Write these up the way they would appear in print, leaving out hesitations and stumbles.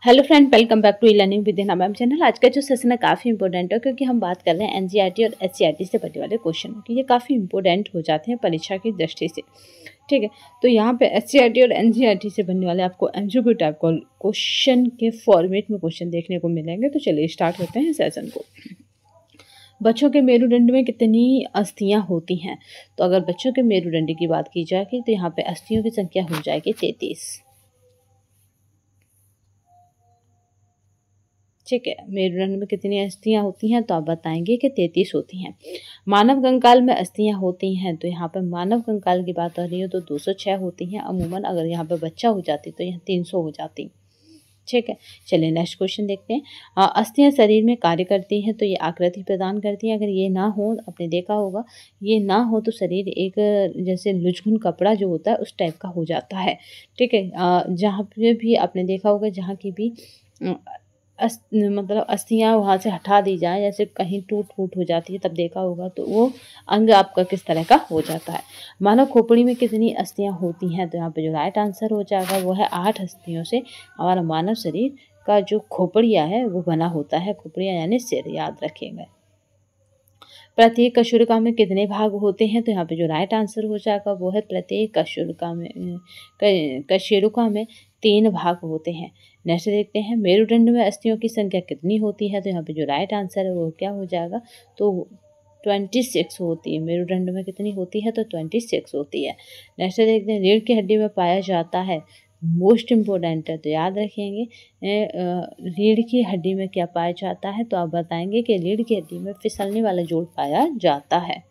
Hello friend, welcome back to learning with Hina ma'am channel. आज का जो सेशन है काफ़ी इंपॉर्टेंट है क्योंकि हम बात कर रहे हैं एनसीईआरटी और एससीईआरटी से बने वाले क्वेश्चन की। ये काफ़ी इंपॉर्टेंट हो जाते हैं परीक्षा की दृष्टि से। ठीक है, तो यहाँ पे एससीईआरटी और एनसीईआरटी से बनने वाले आपको एमसीक्यू टाइप का क्वेश्चन के फॉर्मेट में क्वेश्चन देखने को मिलेंगे। तो चलिए स्टार्ट करते हैं सेशन को। बच्चों के मेरुदंड में कितनी अस्थियां होती हैं? तो अगर बच्चों के मेरुदंड की बात की जाएगी तो यहाँ पे अस्थियों की संख्या हो जाएगी 33। ठीक है, मेरुदंड में कितनी अस्थियां होती हैं? तो आप बताएंगे कि 33 होती हैं। मानव कंकाल में अस्थियां होती हैं, तो यहाँ पर मानव कंकाल की बात हो रही है तो 206 होती हैं अमूमन। अगर यहाँ पर बच्चा हो जाती तो यहाँ 300 हो जाती। ठीक है, चलिए नेक्स्ट क्वेश्चन देखते हैं। अस्थियां शरीर में कार्य करती हैं तो ये आकृति प्रदान करती हैं। अगर ये ना हो, आपने देखा होगा, ये ना हो तो शरीर एक जैसे लुझुन कपड़ा जो होता है उस टाइप का हो जाता है। ठीक है, जहाँ पे भी आपने देखा होगा, जहाँ की भी मतलब अस्थियां वहाँ से हटा दी जाएं, जैसे कहीं टूट फूट हो जाती है तब देखा होगा, तो वो अंग आपका किस तरह का हो जाता है। मानव खोपड़ी में कितनी अस्थियां होती हैं? तो यहाँ पे जो राइट आंसर हो जाएगा वो है 8 अस्थियों से हमारा मानव शरीर का जो खोपड़िया है वो बना होता है। खोपड़िया यानी सिर, याद रखिएगा। प्रत्येक कशेरुका में कितने भाग होते हैं? तो यहाँ पे जो राइट आंसर हो जाएगा वो है प्रत्येक कशेरुका में 3 भाग होते हैं। नेक्स्ट देखते हैं, मेरुदंड में अस्थियों की संख्या कितनी होती है? तो यहाँ पे जो राइट आंसर है वो क्या हो जाएगा? तो 26 होती है। मेरुदंड में कितनी होती है? तो 26 होती है। नेक्स्ट देखते हैं, रीढ़ की हड्डी में पाया जाता है, मोस्ट इम्पोर्टेंट है तो याद रखेंगे। रीढ़ की हड्डी में क्या पाया जाता है? तो आप बताएंगे कि रीढ़ की हड्डी में फिसलने वाला जोड़ पाया जाता है।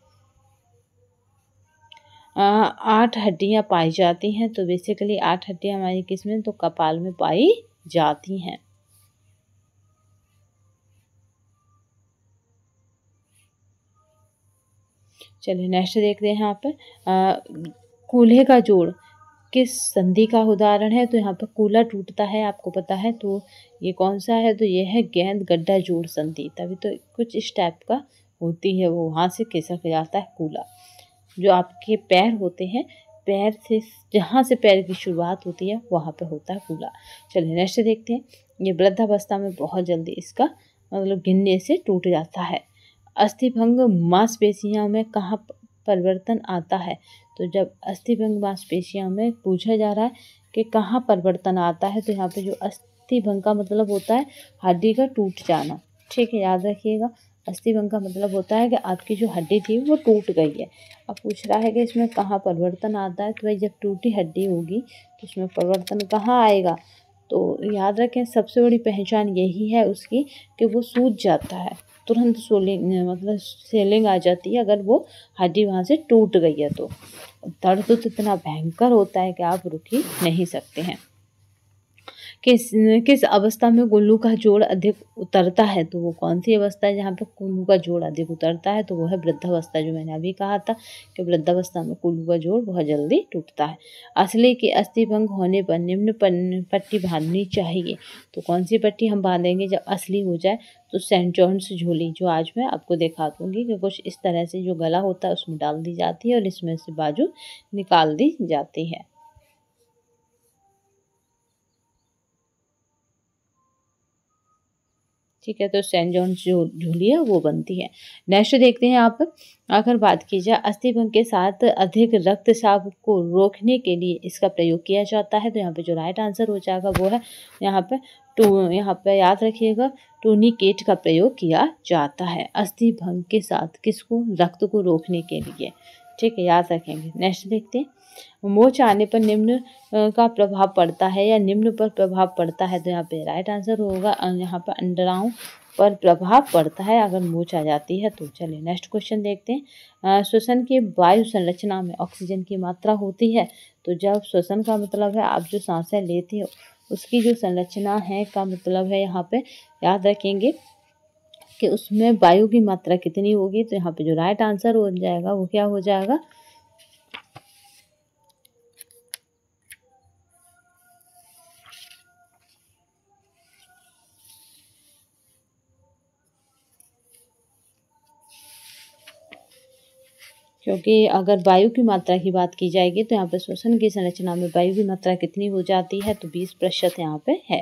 8 हड्डियां पाई जाती हैं, तो बेसिकली 8 हड्डियां हमारी किस में? तो कपाल में पाई जाती हैं। चलिए नेक्स्ट देखते हैं। यहाँ पे कूल्हे का जोड़ किस संधि का उदाहरण है? तो यहाँ पर कूल्हा टूटता है, आपको पता है, तो ये कौन सा है? तो ये है गेंद गड्ढा जोड़ संधि। तभी तो कुछ इस टाइप का होती है, वो वहाँ से खिसक जाता है कूल्हा। जो आपके पैर होते हैं, पैर से जहाँ से पैर की शुरुआत होती है वहाँ पे होता है कूल्हा। चलिए नेक्स्ट देखते हैं। ये वृद्धावस्था में बहुत जल्दी इसका मतलब गिनने से टूट जाता है। अस्थिभंग मांसपेशियों में कहाँ परिवर्तन आता है? तो जब अस्थिभंग मांसपेशियों में पूछा जा रहा है कि कहाँ परिवर्तन आता है, तो यहाँ पे जो अस्थिभंग का मतलब होता है हड्डी का टूट जाना। ठीक है, याद रखिएगा। अस्थिभंग का मतलब होता है कि आपकी जो हड्डी थी वो टूट गई है। अब पूछ रहा है कि इसमें कहाँ परिवर्तन आता है, तो भाई जब टूटी हड्डी होगी तो इसमें परिवर्तन कहाँ आएगा? तो याद रखें, सबसे बड़ी पहचान यही है उसकी कि वो सूज जाता है, तुरंत मतलब सेलिंग आ जाती है अगर वो हड्डी वहाँ से टूट गई है। तो दर्द तो इतना भयंकर होता है कि आप रुक ही नहीं सकते हैं। किस अवस्था में कुल्लू का जोड़ अधिक उतरता है? तो वो कौन सी अवस्था है जहाँ पे कुल्लू का जोड़ अधिक उतरता है? तो वो है वृद्धावस्था, जो मैंने अभी कहा था कि वृद्धावस्था में कुल्लू का जोड़ बहुत जल्दी टूटता है। असली की अस्थिभंग होने पर निम्न पट्टी बांधनी चाहिए। तो कौन सी पट्टी हम बांधेंगे जब असली हो जाए? तो सेंट जॉन्स झोली, जो आज मैं आपको दिखा दूंगी कि कुछ इस तरह से जो गला होता है उसमें डाल दी जाती है और इसमें से बाजू निकाल दी जाती है। ठीक है, तो सेंट जॉन्स जो झोली है वो बनती है। नेक्स्ट देखते हैं आप। अगर बात की जाए अस्थिभंग के साथ अधिक रक्तस्राव को रोकने के लिए इसका प्रयोग किया जाता है, तो यहाँ पे जो राइट आंसर हो जाएगा वो है यहाँ पे याद रखिएगा, टूनिकेट का प्रयोग किया जाता है अस्थिभंग के साथ। किसको? रक्त को रोकने के लिए। ठीक है, याद रखेंगे। नेक्स्ट देखते हैं, मोच आने पर निम्न का प्रभाव पड़ता है या निम्न पर प्रभाव पड़ता है? तो यहाँ पे राइट आंसर होगा यहाँ पर अंडराओं पर प्रभाव पड़ता है अगर मोच आ जाती है तो। चलिए नेक्स्ट क्वेश्चन देखते हैं। श्वसन की वायु संरचना में ऑक्सीजन की मात्रा होती है। तो जब श्वसन का मतलब है आप जो सांसें लेते हो उसकी जो संरचना है का मतलब है यहाँ पे याद रखेंगे कि उसमें वायु की मात्रा कितनी होगी। तो यहाँ पे जो राइट आंसर हो जाएगा वो क्या हो जाएगा? क्योंकि अगर वायु की मात्रा की बात की जाएगी तो यहाँ पे श्वसन की संरचना में वायु की मात्रा कितनी हो जाती है? तो 20% यहाँ पे है।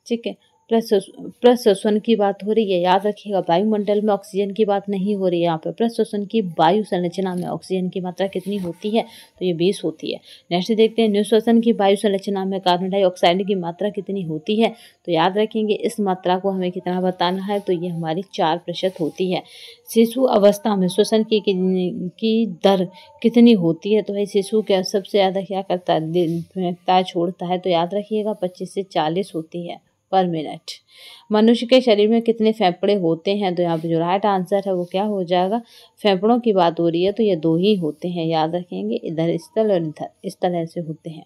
ठीक है। प्रश्वसन की बात हो रही है, याद रखिएगा वायुमंडल में ऑक्सीजन की बात नहीं हो रही है यहाँ पे। प्रश्वसन की वायु संरचना में ऑक्सीजन की मात्रा कितनी होती है, तो ये 20 होती है। नेक्स्ट देखते हैं निःश्वसन की वायु संरचना में कार्बन डाइऑक्साइड की मात्रा कितनी होती है, तो याद रखेंगे इस मात्रा को हमें कितना बताना है, तो ये हमारी 4% होती है। शिशु अवस्था में श्वसन की दर कितनी होती है, तो भाई शिशु क्या सबसे ज़्यादा क्या करता है, छोड़ता है, तो याद रखिएगा 25 से 40 होती है पर मिनट। मनुष्य के शरीर में कितने फेफड़े होते हैं, तो यहाँ पे जो राइट आंसर है वो क्या हो जाएगा, फेफड़ों की बात हो रही है तो ये 2 ही होते हैं, याद रखेंगे, इधर स्थल और इधर इस तरह से होते हैं।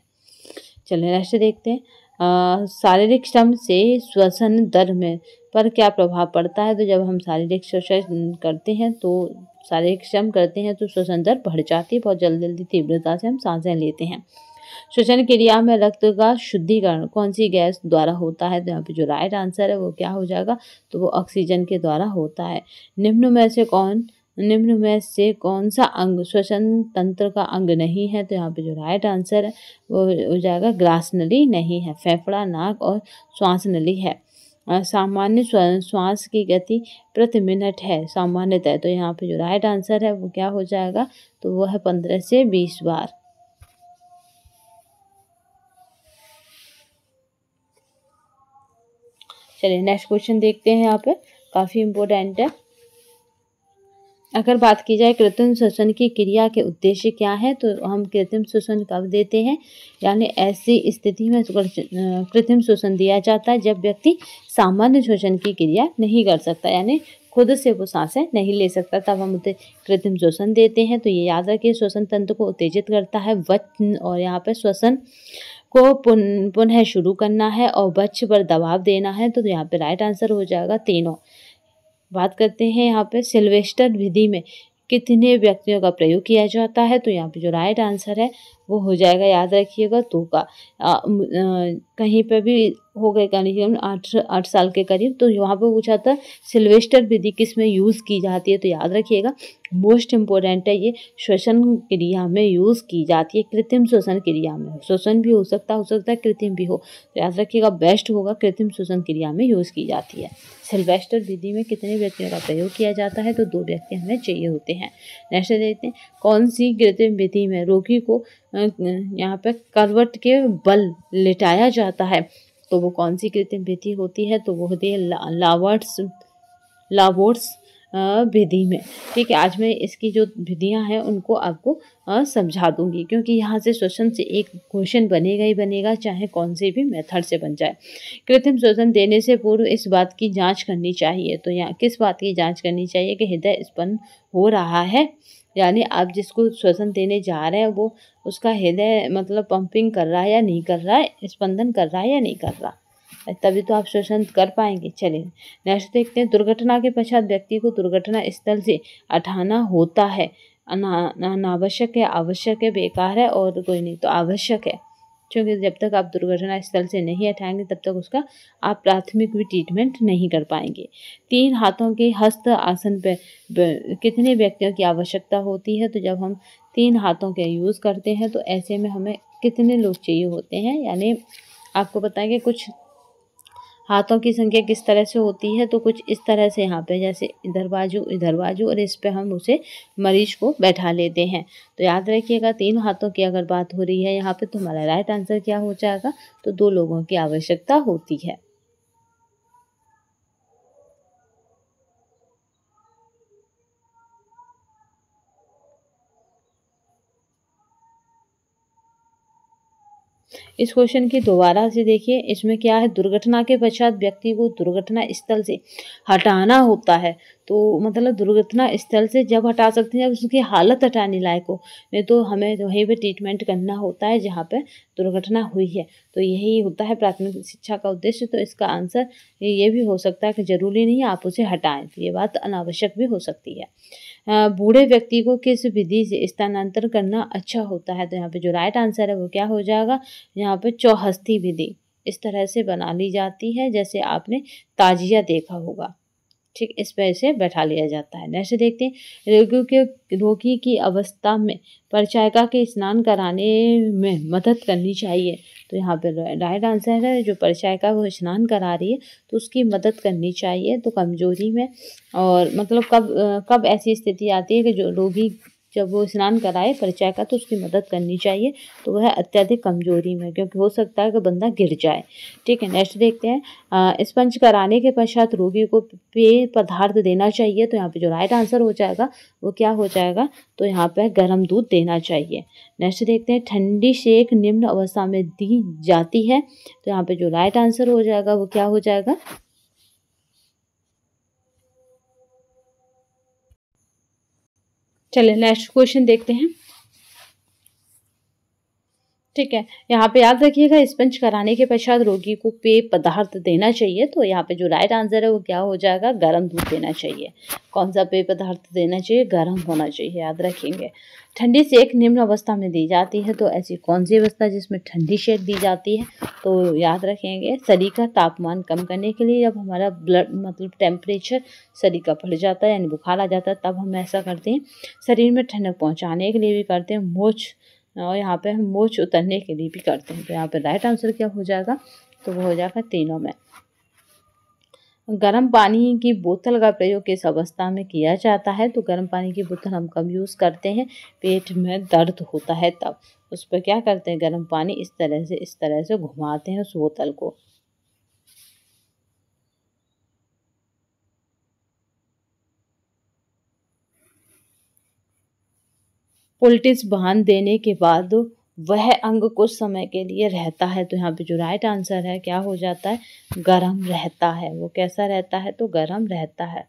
चलिए नेक्स्ट देखते हैं शारीरिक श्रम से श्वसन दर में पर क्या प्रभाव पड़ता है, तो जब हम शारीरिक श्वसन करते हैं तो शारीरिक श्रम करते हैं तो श्वसन दर बढ़ जाती है, बहुत जल्दी तीव्रता से हम सांसें लेते हैं। श्वसन क्रिया में रक्त का शुद्धिकरण कौन सी गैस द्वारा होता है, तो यहाँ पे जो राइट आंसर है वो क्या हो जाएगा, तो वो ऑक्सीजन के द्वारा होता है। निम्न में से कौन सा अंग श्वसन तंत्र का अंग नहीं है, तो यहाँ पे जो राइट आंसर है वो हो जाएगा ग्रास नली नहीं है, फेफड़ा, नाक और श्वास नली है। सामान्य श्वास की गति प्रति मिनट है सामान्यतः, तो यहाँ पे जो राइट आंसर है वो क्या हो जाएगा, तो वो है 15 से 20 बार। चलिए नेक्स्ट क्वेश्चन देखते हैं, यहाँ पे काफ़ी इम्पोर्टेंट है। अगर बात की जाए कृत्रिम श्वसन की क्रिया के उद्देश्य क्या है, तो हम कृत्रिम श्वसन कब देते हैं, यानी ऐसी स्थिति में कृत्रिम श्वसन दिया जाता है जब व्यक्ति सामान्य श्वसन की क्रिया नहीं कर सकता, यानी खुद से वो सांसें नहीं ले सकता, तब हम उसे कृत्रिम श्वसन देते हैं। तो ये याद रखिए श्वसन तंत्र को उत्तेजित करता है और यहाँ पे श्वसन को पुनः शुरू करना है और वक्ष पर दबाव देना है, तो यहाँ पे राइट आंसर हो जाएगा तीनों। बात करते हैं यहाँ पे सिल्वेस्टर विधि में कितने व्यक्तियों का प्रयोग किया जाता है, तो यहाँ पे जो राइट आंसर है वो हो जाएगा, याद रखिएगा 2 का। कहीं पे भी हो गए कम 8 साल के करीब, तो यहाँ पे पूछा था सिल्वेस्टर विधि किस में यूज़ की जाती है, तो याद रखिएगा मोस्ट इम्पोर्टेंट है, ये श्वसन क्रिया में यूज़ की जाती है, कृत्रिम श्वसन क्रिया में। श्वसन भी हो सकता है कृत्रिम भी हो, तो याद रखिएगा बेस्ट होगा कृत्रिम श्वसन क्रिया में यूज़ की जाती है। सिल्वेस्टर विधि में कितने व्यक्तियों का प्रयोग किया जाता है, तो 2 व्यक्ति हमें चाहिए होते हैं। नेक्स्ट देखते हैं कौन सी कृत्रिम विधि में रोगी को यहाँ पे करवट के बल लेटाया जाता है, तो वो कौन सी कृत्रिम विधि होती है, तो वो होती है लावोर्स विधि में। ठीक है, आज मैं इसकी जो विधियां हैं उनको आपको समझा दूंगी, क्योंकि यहाँ से श्वसन से एक क्वेश्चन बनेगा ही बनेगा, चाहे कौन से भी मेथड से बन जाए। कृत्रिम श्वसन देने से पूर्व इस बात की जांच करनी चाहिए, तो यहाँ किस बात की जांच करनी चाहिए कि हृदय स्पंदन हो रहा है, यानी आप जिसको श्वसन देने जा रहे हैं वो उसका हृदय मतलब पंपिंग कर रहा है या नहीं कर रहा है, स्पंदन कर रहा है या नहीं कर रहा, तभी तो आप श्वसन कर पाएंगे। चलिए नेक्स्ट देखते हैं दुर्घटना के पश्चात व्यक्ति को दुर्घटना स्थल से हटाना होता है, अनावश्यक है, आवश्यक है, बेकार है और कोई नहीं, तो आवश्यक है, क्योंकि जब तक आप दुर्घटना स्थल से नहीं हटाएंगे तब तक उसका आप प्राथमिक भी ट्रीटमेंट नहीं कर पाएंगे। 3 हाथों के हस्त आसन पे कितने व्यक्तियों की आवश्यकता होती है, तो जब हम 3 हाथों के यूज़ करते हैं तो ऐसे में हमें कितने लोग चाहिए होते हैं, यानी आपको बताएंगे कुछ हाथों की संख्या किस तरह से होती है, तो कुछ इस तरह से यहाँ पे जैसे इधर बाजू और इस पे हम उसे मरीज को बैठा लेते हैं। तो याद रखिएगा 3 हाथों की अगर बात हो रही है यहाँ पे, तो हमारा राइट आंसर क्या हो जाएगा, तो 2 लोगों की आवश्यकता होती है। इस क्वेश्चन की दोबारा से देखिए, इसमें क्या है, दुर्घटना के पश्चात व्यक्ति को दुर्घटना स्थल से हटाना होता है, तो मतलब दुर्घटना स्थल से जब हटा सकते हैं जब उसकी हालत हटाने लायक हो, नहीं तो हमें वहीं पे ट्रीटमेंट करना होता है जहाँ पे दुर्घटना हुई है। तो यही होता है प्राथमिक शिक्षा का उद्देश्य। तो इसका आंसर ये भी हो सकता है कि जरूरी नहीं है आप उसे हटाएं, तो ये बात अनावश्यक भी हो सकती है। बूढ़े व्यक्ति को किस विधि से स्थानांतरण करना अच्छा होता है, तो यहाँ पे जो राइट आंसर है वो क्या हो जाएगा, यहाँ पे चौहस्ती विधि इस तरह से बना ली जाती है, जैसे आपने ताजिया देखा होगा। ठीक, इस पे इसे बैठा लिया जाता है। नेक्स्ट देखते हैं, रोगी की अवस्था में परिचारिका के स्नान कराने में मदद करनी चाहिए। तो यहाँ पे राइट आंसर है, जो परिचारिका को स्नान करा रही है तो उसकी मदद करनी चाहिए। तो कमजोरी में, और मतलब कब ऐसी स्थिति आती है कि जो रोगी जब वो स्नान कराए परिचारिका तो उसकी मदद करनी चाहिए, तो वह अत्यधिक कमजोरी में, क्योंकि हो सकता है कि बंदा गिर जाए। ठीक है, नेक्स्ट देखते हैं, स्पंज कराने के पश्चात रोगी को पेय पदार्थ देना चाहिए। तो यहाँ पे जो राइट आंसर हो जाएगा वो क्या हो जाएगा, तो यहाँ पे गर्म दूध देना चाहिए। नेक्स्ट देखते हैं, ठंडी सेक निम्न अवस्था में दी जाती है। तो यहाँ पे जो राइट आंसर हो जाएगा वो क्या हो जाएगा, चलिए नेक्स्ट क्वेश्चन देखते हैं। ठीक है, यहाँ पे याद रखिएगा, स्पंज कराने के पश्चात रोगी को पेय पदार्थ देना चाहिए। तो यहाँ पे जो राइट आंसर है वो क्या हो जाएगा, गर्म दूध देना चाहिए। कौन सा पेय पदार्थ देना चाहिए, गर्म होना चाहिए, याद रखेंगे। ठंडी सेक निम्न अवस्था में दी जाती है। तो ऐसी कौन सी अवस्था जिसमें ठंडी सेक दी जाती है, तो याद रखेंगे शरीर का तापमान कम करने के लिए, जब हमारा ब्लड मतलब टेम्परेचर शरीर का बढ़ जाता है यानी बुखार आ जाता है, तब हम ऐसा करते हैं। शरीर में ठंडक पहुँचाने के लिए भी करते हैं, मोच और यहाँ पे हम मोच उतरने के लिए भी करते हैं। तो यहाँ पे राइट आंसर क्या हो जाएगा, तो वो हो जाएगा तीनों में। गर्म पानी की बोतल का प्रयोग किस अवस्था में किया जाता है, तो गर्म पानी की बोतल हम कब यूज़ करते हैं, पेट में दर्द होता है तब। उस पर क्या करते हैं, गर्म पानी इस तरह से घुमाते हैं उस बोतल को। पोल्टिस बांध देने के बाद वह अंग कुछ समय के लिए रहता है। तो यहाँ पे जो राइट आंसर है क्या हो जाता है, गर्म रहता है। वो कैसा रहता है, तो गर्म रहता है।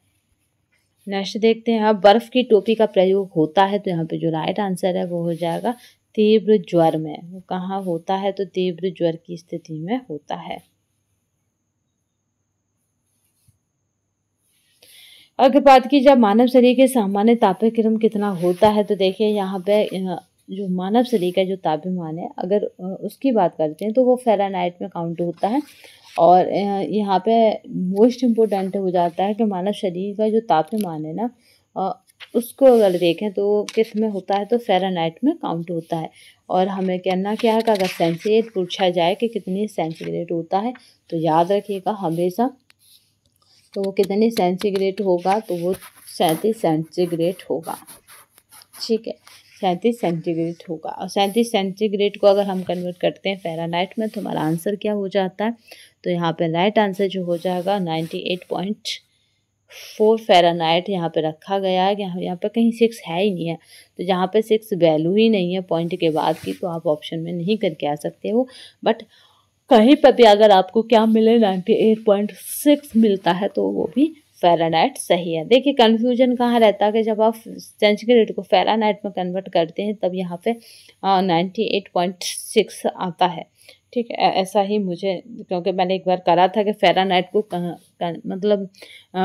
नेक्स्ट देखते हैं, अब बर्फ की टोपी का प्रयोग होता है। तो यहाँ पे जो राइट आंसर है वो हो जाएगा तीव्र ज्वर में। वो कहाँ होता है, तो तीव्र ज्वर की स्थिति में होता है। अगर बात की जब मानव शरीर के सामान्य तापक्रम कितना होता है, तो देखिए यहाँ पे जो मानव शरीर का जो तापमान है, अगर उसकी बात करते हैं तो वो फ़ारेनहाइट में काउंट होता है। और यहाँ पे मोस्ट इम्पोर्टेंट हो जाता है कि मानव शरीर का जो तापमान है ना, उसको अगर देखें तो किस में होता है, तो फ़ारेनहाइट में काउंट होता है। और हमें कहना क्या है कि अगर सेंटीग्रेड पूछा जाए कि कितनी सेंटीग्रेड होता है, तो याद रखिएगा हमेशा, तो वो कितनी सेंटीग्रेड होगा, तो वो 37 सेंटीग्रेड होगा। ठीक है, 37 सेंटीग्रेड होगा। और 37 सेंटीग्रेड को अगर हम कन्वर्ट करते हैं फ़ारेनहाइट में, तो हमारा आंसर क्या हो जाता है, तो यहाँ पे राइट आंसर जो हो जाएगा 98.4 फ़ारेनहाइट यहाँ पे रखा गया है। यहाँ पे कहीं 6 है ही नहीं है, तो जहाँ पे 6 वैल्यू ही नहीं है पॉइंट के बाद की, तो आप ऑप्शन में नहीं करके आ सकते हो। बट कहीं पर भी अगर आपको क्या मिले 98.6 मिलता है, तो वो भी फ़ारेनहाइट सही है। देखिए कन्फ्यूजन कहाँ रहता है कि जब आप सेंटीग्रेड को फ़ारेनहाइट में कन्वर्ट करते हैं तब यहाँ पे 98.6 आता है। ठीक है, ऐसा ही मुझे, क्योंकि मैंने एक बार करा था कि फ़ारेनहाइट को मतलब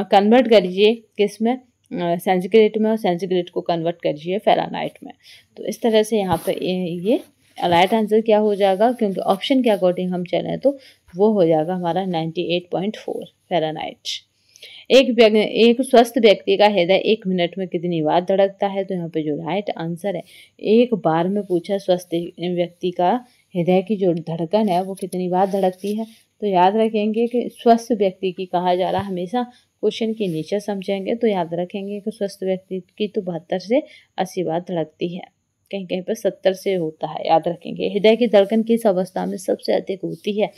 कन्वर्ट करिए किस में, सेंटीग्रेड में, और सेंटीग्रेड को कन्वर्ट करिए फ़ारेनहाइट में। तो इस तरह से यहाँ पे ये राइट आंसर क्या हो जाएगा, क्योंकि ऑप्शन के अकॉर्डिंग हम चलें तो वो हो जाएगा हमारा 98.4 फ़ारेनहाइट। एक स्वस्थ व्यक्ति का हृदय 1 मिनट में कितनी बार धड़कता है, तो यहाँ पे जो राइट आंसर है, एक बार में पूछा स्वस्थ व्यक्ति का हृदय की जो धड़कन है वो कितनी बार धड़कती है। तो याद रखेंगे कि स्वस्थ व्यक्ति की कहा जा रहा है, हमेशा क्वेश्चन के नीचे समझेंगे तो याद रखेंगे कि स्वस्थ व्यक्ति की तो 72 से 80 बार धड़कती है, कहीं कहीं पर 70 से होता है। याद रखेंगे हृदय की धड़कन किस अवस्था में सबसे अधिक होती है,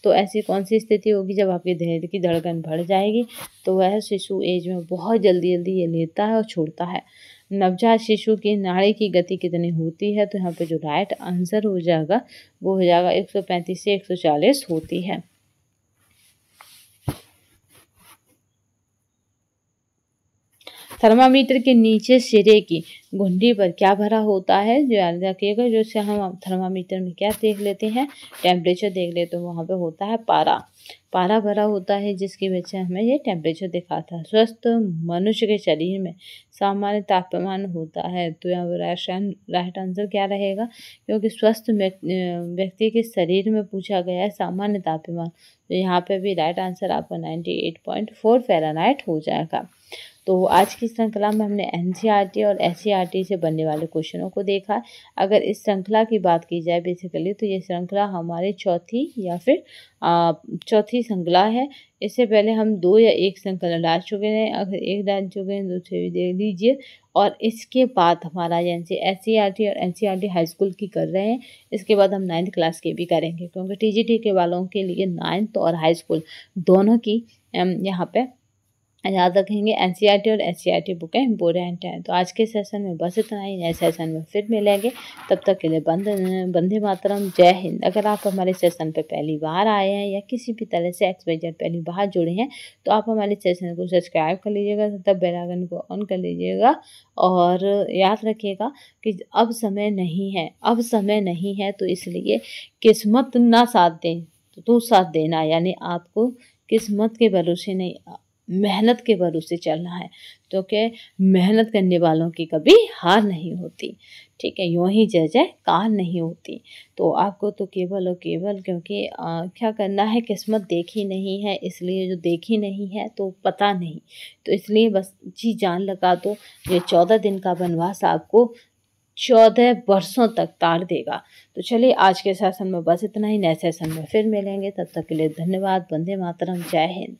तो ऐसी कौन सी स्थिति होगी जब आपके हृदय की धड़कन बढ़ जाएगी, तो वह शिशु एज में बहुत जल्दी जल्दी ये लेता है और छोड़ता है। नवजात शिशु की नाड़ी की गति कितनी होती है, तो यहाँ पे जो राइट आंसर हो जाएगा वो हो जाएगा 135 से 140 होती है। थर्मामीटर के नीचे सिरे की घुंडी पर क्या भरा होता है, जो याद रखिएगा, जो से हम थर्मामीटर में क्या देख लेते हैं, टेम्परेचर देख लेते हैं, वहाँ पे होता है पारा। पारा भरा होता है, जिसकी वजह से हमें ये टेम्परेचर दिखाता है। स्वस्थ मनुष्य के शरीर में सामान्य तापमान होता है। तो यहाँ पर राइट आंसर क्या रहेगा, क्योंकि स्वस्थ व्यक्ति के शरीर में पूछा गया है सामान्य तापमान, तो यहाँ पे भी राइट आंसर आपका 98.4 फ़ारेनहाइट हो जाएगा। तो आज की श्रृंखला में हमने एनसीईआरटी और एससीईआरटी से बनने वाले क्वेश्चनों को देखा। अगर इस श्रृंखला की बात की जाए बेसिकली, तो ये श्रृंखला हमारी चौथी या फिर चौथी श्रृंखला है। इससे पहले हम 2 या 1 श्रृंखला डाल चुके हैं। अगर एक डाल चुके हैं दूसरे भी देख लीजिए। और इसके बाद हमारा एससीईआरटी और एनसीईआरटी हाई स्कूल की कर रहे हैं। इसके बाद हम 9th क्लास की भी करेंगे, क्योंकि टीजीटी के वालों के लिए 9th और हाई स्कूल दोनों की यहाँ पे याद रखेंगे। एनसीईआरटी और एससीईआरटी बुकें इम्पोर्टेंट हैं। तो आज के सेशन में बस इतना ही। नए सेशन में फिर मिलेंगे, तब तक के लिए वंदे मातरम, जय हिंद। अगर आप हमारे सेशन पे पहली बार आए हैं या किसी भी तरह से XYZ पहली बार जुड़े हैं, तो आप हमारे सेशन को सब्सक्राइब कर लीजिएगा तथा बेल आइकन को ऑन कर लीजिएगा। और याद रखिएगा कि अब समय नहीं है, अब समय नहीं है, तो इसलिए किस्मत ना साथ दें तो तू साथ देना, यानी आपको किस्मत के भरोसे नहीं, मेहनत के भरोसे चलना है, क्योंकि मेहनत करने वालों की कभी हार नहीं होती। ठीक है, यूँ ही जय जयकार नहीं होती। तो आपको तो केवल और केवल क्योंकि क्या करना है, किस्मत देखी नहीं है, इसलिए जो देखी नहीं है तो पता नहीं, तो इसलिए बस जी जान लगा दो। ये 14 दिन का वनवास आपको 14 वर्षों तक ताड़ देगा। तो चलिए आज के सेशन में बस इतना ही। नए सेशन में फिर मिलेंगे, तब तक के लिए धन्यवाद। वंदे मातरम, जय हिंद।